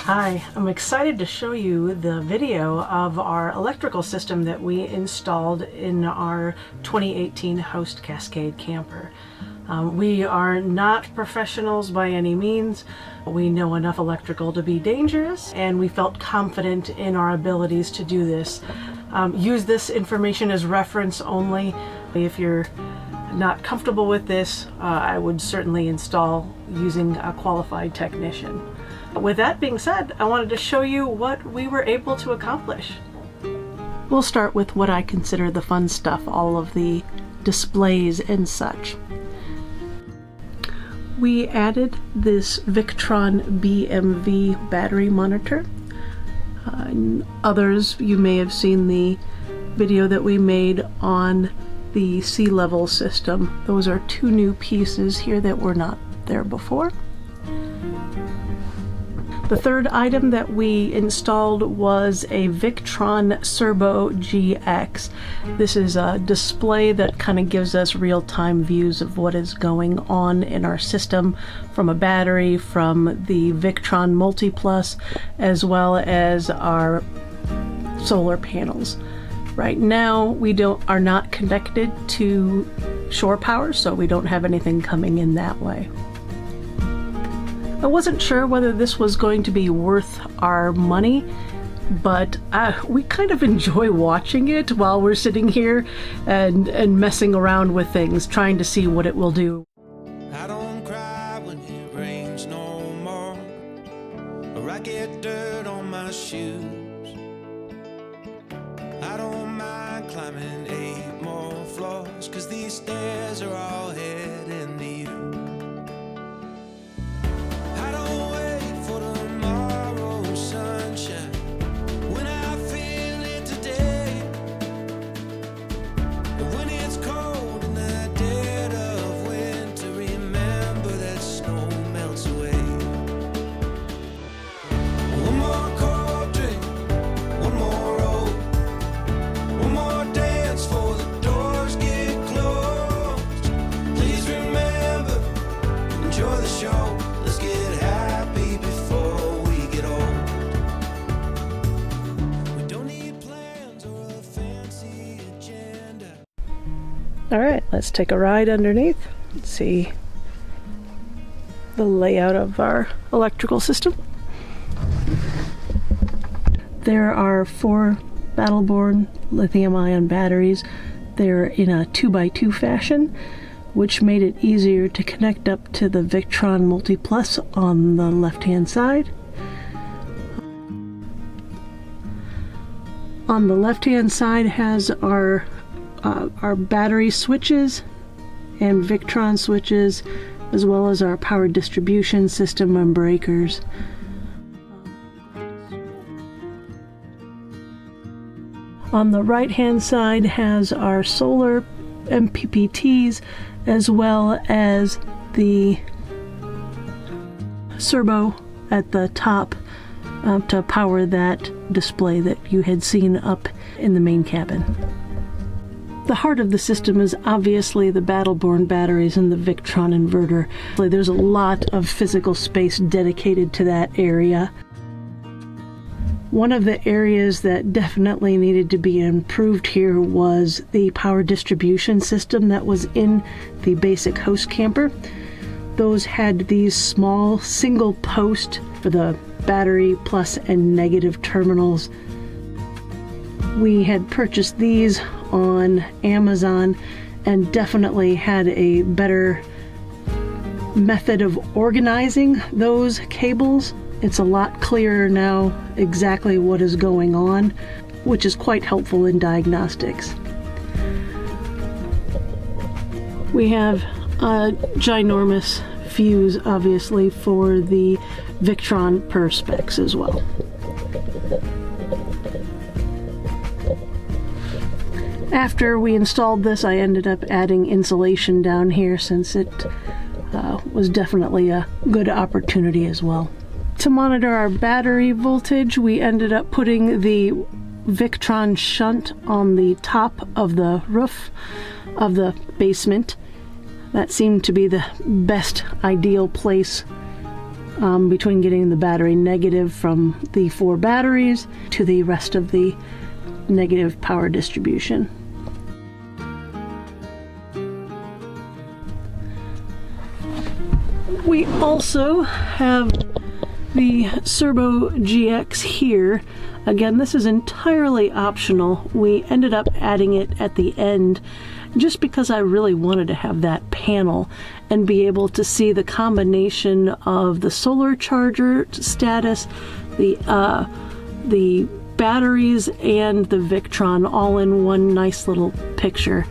Hi, I'm excited to show you the video of our electrical system that we installed in our 2018 Host Cascade camper. We are not professionals by any means. We know enough electrical to be dangerous, and we felt confident in our abilities to do this. Use this information as reference only. If you're not comfortable with this, I would certainly install using a qualified technician. With that being said, I wanted to show you what we were able to accomplish. We'll start with what I consider the fun stuff, all of the displays and such. We added this Victron BMV battery monitor. Others, you may have seen the video that we made on the sea level system. Those are two new pieces here that were not there before. The third item that we installed was a Victron Cerbo GX. This is a display that kind of gives us real-time views of what is going on in our system from a battery, from the Victron Multiplus, as well as our solar panels. Right now we are not connected to shore power, so we don't have anything coming in that way. I wasn't sure whether this was going to be worth our money, but we kind of enjoy watching it while we're sitting here and messing around with things, trying to see what it will do. I don't cry when it rains no more, or I get dirt on my shoes. I don't mind climbing 8 more floors, 'cause these stairs are all heading to you. Alright, let's take a ride underneath and see the layout of our electrical system. There are 4 BattleBorn lithium-ion batteries. They're in a 2x2 fashion, which made it easier to connect up to the Victron Multiplus on the left-hand side. On the left-hand side has our battery switches and Victron switches, as well as our power distribution system and breakers. On the right hand side has our solar MPPTs, as well as the Cerbo at the top to power that display that you had seen up in the main cabin. The heart of the system is obviously the BattleBorn batteries and the Victron inverter. There's a lot of physical space dedicated to that area. One of the areas that definitely needed to be improved here was the power distribution system that was in the basic host camper. Those had these small single post for the battery plus and negative terminals. We had purchased these on Amazon and definitely had a better method of organizing those cables. It's a lot clearer now exactly what is going on, which is quite helpful in diagnostics. We have a ginormous fuse, obviously, for the Victron perspex as well. After we installed this, I ended up adding insulation down here since it was definitely a good opportunity as well. To monitor our battery voltage, we ended up putting the Victron shunt on the top of the roof of the basement. That seemed to be the best ideal place between getting the battery negative from the 4 batteries to the rest of the negative power distribution. We also have the Cerbo GX here. Again, this is entirely optional. We ended up adding it at the end just because I really wanted to have that panel and be able to see the combination of the solar charger status, the batteries, and the Victron all in one nice little picture.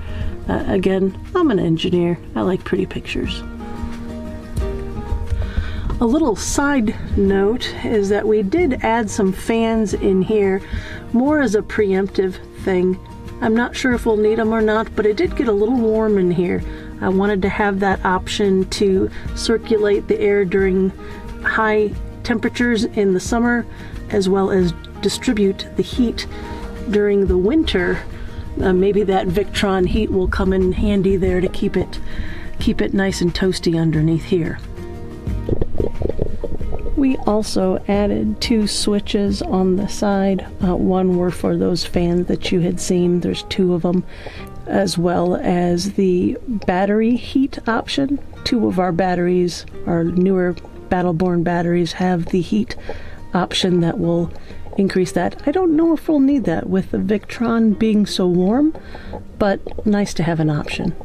Again, I'm an engineer. I like pretty pictures. A little side note is that we did add some fans in here, more as a preemptive thing. I'm not sure if we'll need them or not, but it did get a little warm in here. I wanted to have that option to circulate the air during high temperatures in the summer, as well as distribute the heat during the winter. Maybe that Victron heat will come in handy there to keep it nice and toasty underneath here. We also added 2 switches on the side. One were for those fans that you had seen. There's 2 of them, as well as the battery heat option. 2 of our batteries, our newer BattleBorn batteries, have the heat option that will increase that. I don't know if we'll need that with the Victron being so warm, but nice to have an option.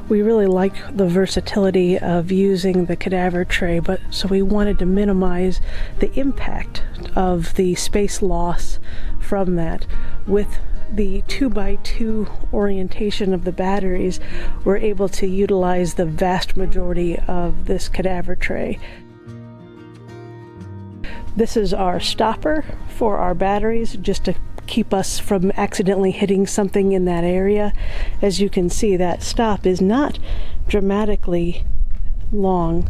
We really like the versatility of using the cadaver tray, so we wanted to minimize the impact of the space loss from that. With the 2x2 orientation of the batteries, we're able to utilize the vast majority of this cadaver tray. This is our stopper for our batteries, just to keep us from accidentally hitting something in that area. As you can see, that stop is not dramatically long.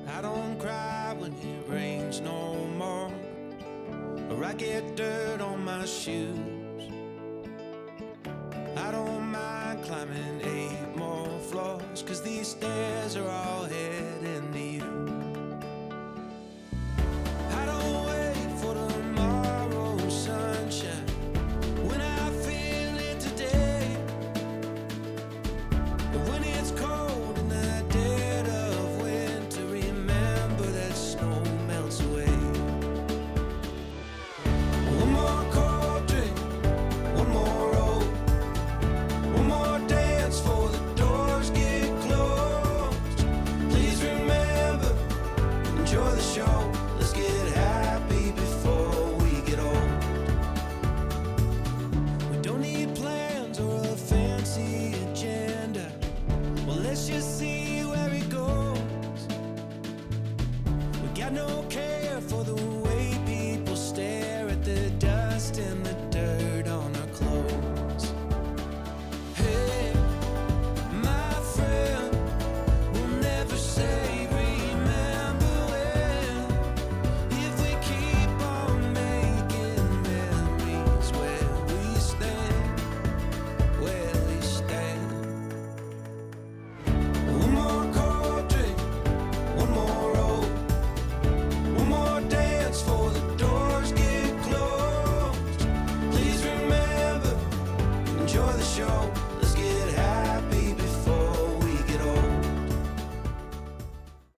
I don't cry when it rains no more, or I get dirt on my shoes. I don't mind climbing 8 more floors, 'cause these stairs are all